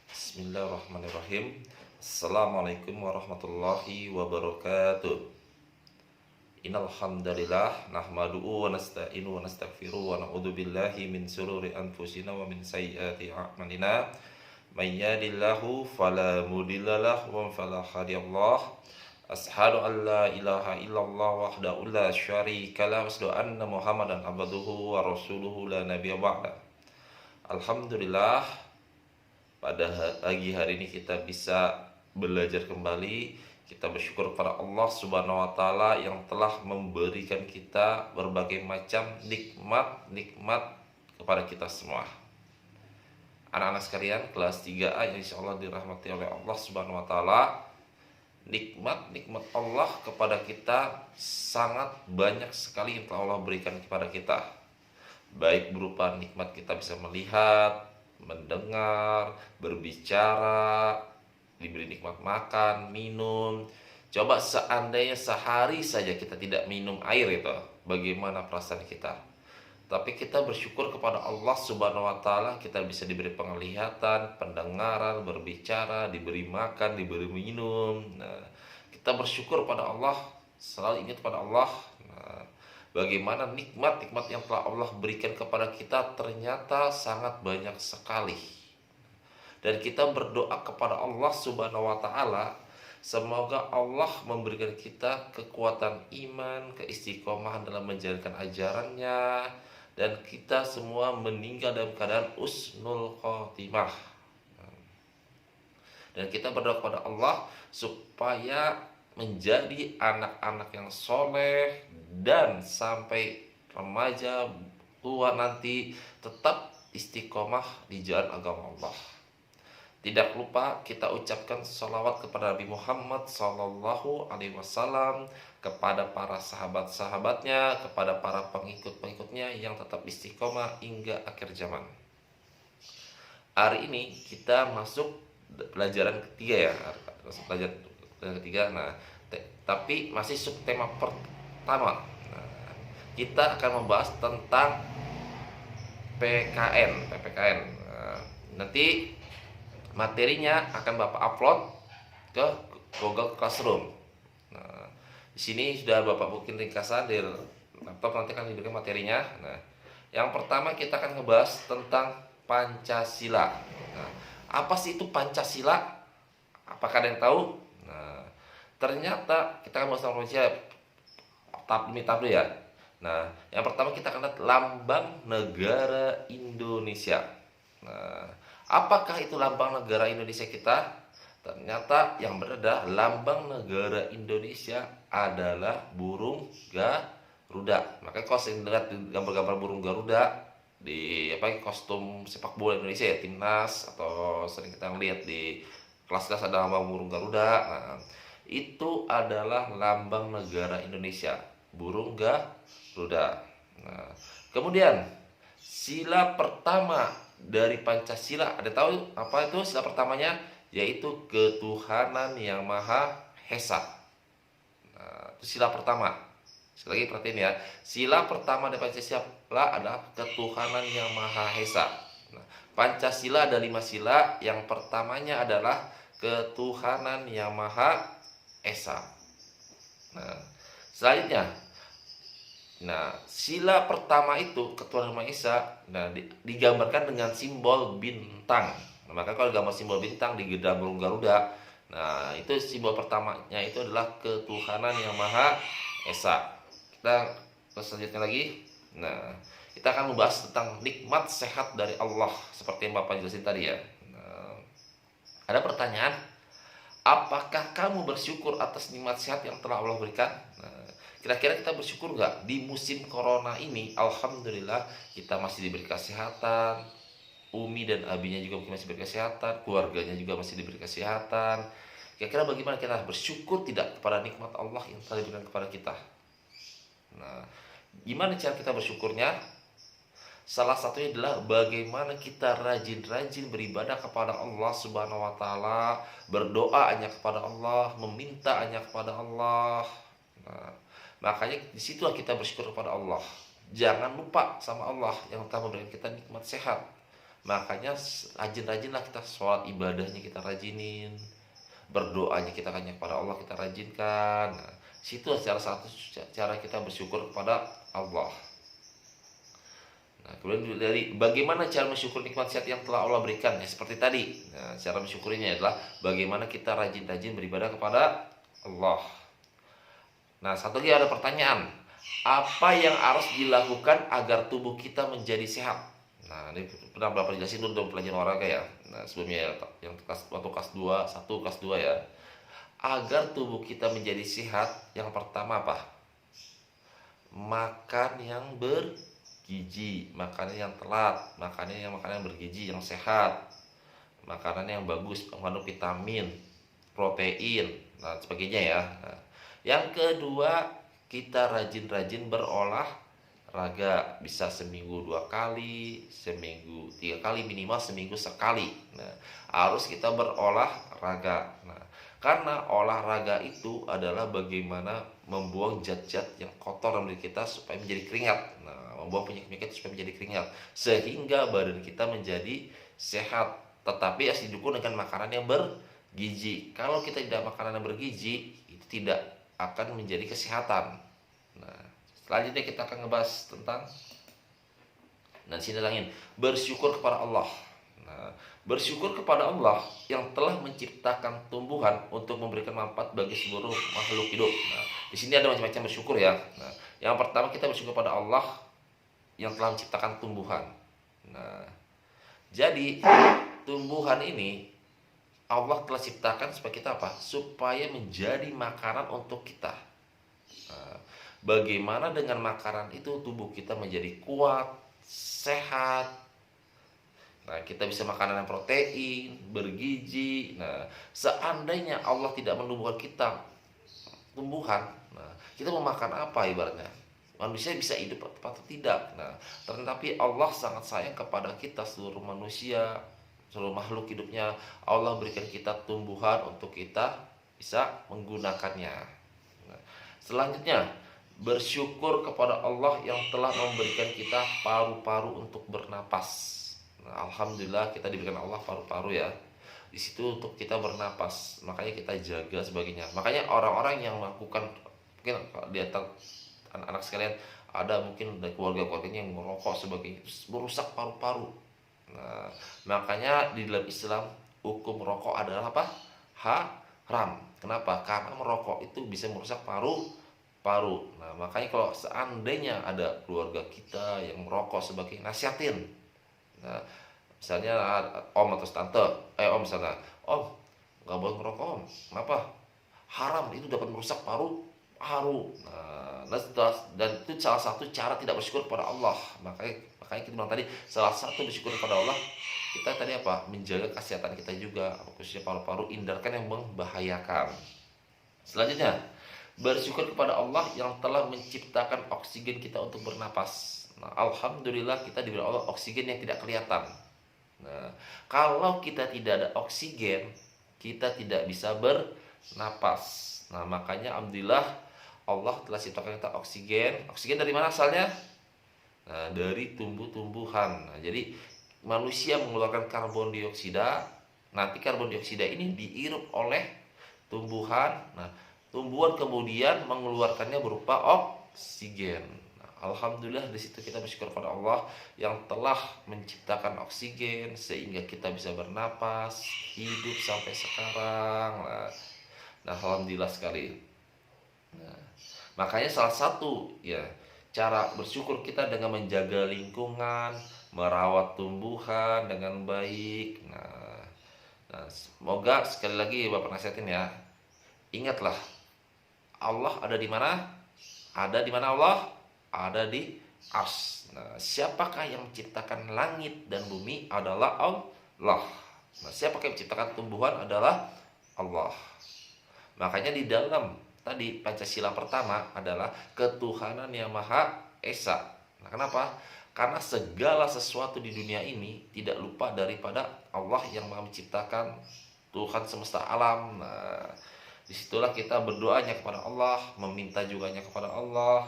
Bismillahirrahmanirrahim. Assalamualaikum warahmatullahi wabarakatuh. Innal hamdalillah nahmaduhu wa nasta'inu wa nastaghfiruh wa na'udzu billahi min shururi anfusina wa min sayyiati a'malina. May yahdihillahu fala mudhillalah wa fala hadiyalah. Ashhadu an la ilaha illallah wahdahu la syarika lah wa asyhadu anna Muhammadan abduhu wa rasuluhu la nabiyya ba'da. Alhamdulillah, pada pagi hari ini kita bisa belajar kembali. Kita bersyukur kepada Allah Subhanahu wa taala yang telah memberikan kita berbagai macam nikmat kepada kita semua. Anak-anak sekalian, kelas 3A yang insyaallah dirahmati oleh Allah Subhanahu wa taala, nikmat Allah kepada kita sangat banyak sekali yang telah Allah berikan kepada kita. Baik berupa nikmat kita bisa melihat, mendengar, berbicara, diberi nikmat makan, minum. Coba seandainya sehari saja kita tidak minum air, itu bagaimana perasaan kita? Tapi kita bersyukur kepada Allah Subhanahu wa taala, kita bisa diberi penglihatan, pendengaran, berbicara, diberi makan, diberi minum. Nah, kita bersyukur pada Allah, selalu ingat pada Allah. Nah, bagaimana nikmat-nikmat yang telah Allah berikan kepada kita ternyata sangat banyak sekali. Dan kita berdoa kepada Allah Subhanahu wa taala, semoga Allah memberikan kita kekuatan iman, keistiqomahan dalam menjalankan ajarannya, dan kita semua meninggal dalam keadaan husnul khotimah. Dan kita berdoa kepada Allah supaya menjadi anak-anak yang soleh dan sampai remaja tua nanti tetap istiqomah di jalan agama Allah. Tidak lupa kita ucapkan salawat kepada Nabi Muhammad Sallallahu Alaihi Wasallam, kepada para sahabat-sahabatnya, kepada para pengikut-pengikutnya yang tetap istiqomah hingga akhir zaman. Hari ini kita masuk pelajaran ketiga ya, pelajaran ketiga. Nah, tapi masih subtema pertama. Nah, kita akan membahas tentang PPKN. Nah, nanti materinya akan Bapak upload ke Google Classroom. Nah, di sini sudah Bapak bikin ringkasan di laptop, nanti akan diberikan materinya. Nah, yang pertama kita akan ngebahas tentang Pancasila. Nah, apa sih itu Pancasila? Apakah ada yang tahu? Nah, ternyata kita akan bahas tentang Pancasila tab ya. Nah, yang pertama kita akan lihat lambang negara Indonesia. Nah, apakah itu lambang negara Indonesia kita? Ternyata yang benar adalah lambang negara Indonesia adalah burung Garuda. Makanya kalau sering lihat gambar-gambar burung Garuda di kostum sepak bola Indonesia ya, timnas, atau sering kita lihat di kelas-kelas ada lambang burung Garuda. Nah, itu adalah lambang negara Indonesia, burung Garuda. Nah, kemudian sila pertama dari Pancasila, ada tahu apa itu sila pertamanya? Yaitu ketuhanan yang maha esa. Nah, itu sila pertama. Sekali lagi perhatiin ya, sila pertama dari Pancasila adalah ketuhanan yang maha esa. Nah, Pancasila ada 5 sila. Yang pertamanya adalah ketuhanan yang maha esa. Nah, selanjutnya, nah, sila pertama itu ketuhanan Maha Esa, nah digambarkan dengan simbol bintang. Nah, maka kalau gambar simbol bintang di gedang burung Garuda, nah itu simbol pertamanya itu adalah ketuhanan yang Maha Esa. Kita selanjutnya lagi. Nah, kita akan membahas tentang nikmat sehat dari Allah seperti yang Bapak jelasin tadi ya. Nah, ada pertanyaan, apakah kamu bersyukur atas nikmat sehat yang telah Allah berikan? Nah, kira-kira kita bersyukur nggak di musim corona ini? Alhamdulillah kita masih diberi kesehatan. Umi dan abinya juga masih diberi kesehatan, keluarganya juga masih diberi kesehatan. Kira-kira bagaimana kita bersyukur tidak kepada nikmat Allah yang telah diberikan kepada kita? Nah, gimana cara kita bersyukurnya? Salah satunya adalah bagaimana kita rajin-rajin beribadah kepada Allah Subhanahu wa taala, berdoa hanya kepada Allah, meminta hanya kepada Allah. Nah, makanya disitulah kita bersyukur kepada Allah. Jangan lupa sama Allah yang telah memberikan kita nikmat sehat. Makanya rajin-rajinlah kita sholat, ibadahnya kita rajinin, berdoanya kita hanya kepada Allah kita rajinkan. Nah, situ salah satu cara kita bersyukur kepada Allah. Nah, kemudian dari bagaimana cara mensyukur nikmat sehat yang telah Allah berikan, ya seperti tadi. Nah, cara mensyukurinya adalah bagaimana kita rajin-rajin beribadah kepada Allah. Nah, satu lagi ada pertanyaan, apa yang harus dilakukan agar tubuh kita menjadi sehat? Nah, ini pernah Bapak jelasin dulu dalam pelajaran olahraga ya. Nah, sebelumnya yang waktu kelas 2, 1, kelas 2 ya. Agar tubuh kita menjadi sehat, yang pertama apa? Makan yang bergizi, makanan yang telat, makanan yang bergizi, yang sehat, makanan yang bagus, mengandung vitamin, protein, dan sebagainya ya. Nah, yang kedua, kita rajin-rajin berolahraga, bisa seminggu 2 kali, seminggu 3 kali, minimal seminggu sekali. Nah, harus kita berolahraga. Nah, karena olahraga itu adalah bagaimana membuang zat-zat yang kotor dalam diri kita supaya menjadi keringat. Nah, membuang penyakit-penyakit supaya menjadi keringat, sehingga badan kita menjadi sehat. Tetapi harus didukung dengan makanan yang bergizi. Kalau kita tidak makanan yang bergizi, itu tidak akan menjadi kesehatan. Nah, selanjutnya kita akan ngebahas tentang, dan sini langin, bersyukur kepada Allah. Nah, bersyukur kepada Allah yang telah menciptakan tumbuhan untuk memberikan manfaat bagi seluruh makhluk hidup. Nah, di sini ada macam-macam bersyukur ya. Nah, yang pertama kita bersyukur kepada Allah yang telah menciptakan tumbuhan. Nah, jadi tumbuhan ini Allah telah ciptakan supaya kita apa? Supaya menjadi makanan untuk kita. Nah, bagaimana dengan makanan itu tubuh kita menjadi kuat, sehat. Nah, kita bisa makanan yang protein, bergizi. Nah, seandainya Allah tidak menumbuhkan kita tumbuhan, nah, kita mau makan apa ibaratnya? Manusia bisa hidup atau tidak? Nah, tetapi Allah sangat sayang kepada kita seluruh manusia, seluruh makhluk hidupnya. Allah berikan kita tumbuhan untuk kita bisa menggunakannya. Nah, selanjutnya bersyukur kepada Allah yang telah memberikan kita paru-paru untuk bernapas. Nah, alhamdulillah kita diberikan Allah paru-paru ya. Di situ untuk kita bernapas, makanya kita jaga sebagainya. Makanya orang-orang yang melakukan, mungkin di antara anak-anak sekalian ada mungkin dari keluarga-keluarganya yang merokok sebagainya, merusak paru-paru. Nah, makanya di dalam Islam hukum merokok adalah apa? Haram. Kenapa? Karena merokok itu bisa merusak paru-paru. Nah, makanya kalau seandainya ada keluarga kita yang merokok sebagai nasihatin. Nah, misalnya om atau tante, om misalnya, om nggak boleh merokok om. Kenapa? Haram, itu dapat merusak paru-paru. Nah, dan itu salah satu cara tidak bersyukur kepada Allah. Makanya kita bilang tadi, salah satu bersyukur kepada Allah, kita tadi apa? Menjaga kesehatan kita juga, khususnya paru-paru, hindarkan yang membahayakan. Selanjutnya, bersyukur kepada Allah yang telah menciptakan oksigen kita untuk bernapas. Nah, alhamdulillah kita diberi Allah oksigen yang tidak kelihatan. Nah, kalau kita tidak ada oksigen, kita tidak bisa bernapas. Nah, makanya alhamdulillah Allah telah ciptakan kita oksigen. Oksigen dari mana asalnya? Nah, dari tumbuh-tumbuhan. Nah, jadi manusia mengeluarkan karbon dioksida. Nanti karbon dioksida ini dihirup oleh tumbuhan. Nah, tumbuhan kemudian mengeluarkannya berupa oksigen. Nah, alhamdulillah di situ kita bersyukur pada Allah yang telah menciptakan oksigen sehingga kita bisa bernapas, hidup sampai sekarang. Nah, alhamdulillah sekali. Nah, makanya salah satu ya cara bersyukur kita dengan menjaga lingkungan, merawat tumbuhan dengan baik. Nah, semoga sekali lagi Bapak nasihatin ya. Ingatlah, Allah ada di mana? Ada di mana Allah? Ada di Ars. Nah, siapakah yang menciptakan langit dan bumi? Adalah Allah. Nah, siapakah yang menciptakan tumbuhan? Adalah Allah. Makanya di dalam tadi Pancasila pertama adalah ketuhanan yang Maha Esa. Nah, kenapa? Karena segala sesuatu di dunia ini tidak lupa daripada Allah yang Maha menciptakan, Tuhan semesta alam. Nah, disitulah kita berdoanya kepada Allah, meminta juganya kepada Allah,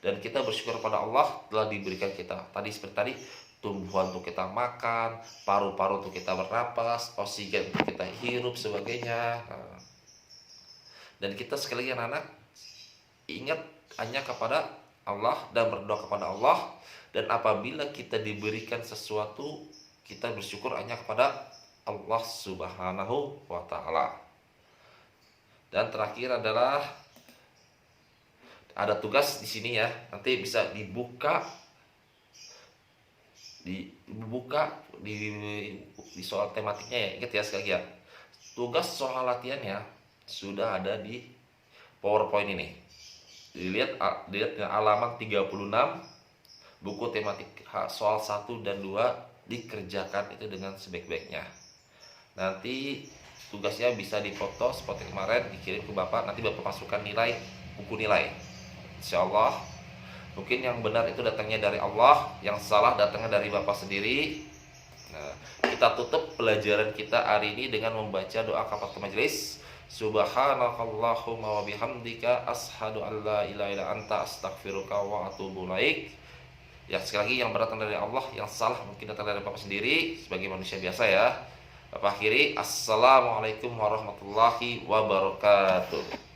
dan kita bersyukur kepada Allah telah diberikan kita tadi seperti tadi tumbuhan untuk kita makan, paru-paru untuk kita bernapas, oksigen untuk kita hirup sebagainya. Nah, dan kita sekali lagi anak-anak ingat hanya kepada Allah dan berdoa kepada Allah, dan apabila kita diberikan sesuatu kita bersyukur hanya kepada Allah Subhanahu wa taala. Dan terakhir adalah ada tugas di sini ya, nanti bisa dibuka di soal tematiknya ya. Ingat ya sekali lagi ya, tugas soal latihannya sudah ada di PowerPoint ini. Dilihat halaman 36 buku tematik soal 1 dan 2, dikerjakan itu dengan sebaik-baiknya. Nanti tugasnya bisa difoto seperti kemarin, dikirim ke Bapak, nanti Bapak masukkan nilai, buku nilai. Insya Allah, mungkin yang benar itu datangnya dari Allah, yang salah datangnya dari Bapak sendiri. Nah, kita tutup pelajaran kita hari ini dengan membaca doa kafaratul majelis. Subhanakallahumma wa bihamdika asyhadu an la ilaha illa anta astaghfiruka wa atubu ilaik. Yang sekali lagi yang datang dari Allah, yang salah mungkin datang dari Bapak sendiri sebagai manusia biasa ya. Bapak akhiri, assalamualaikum warahmatullahi wabarakatuh.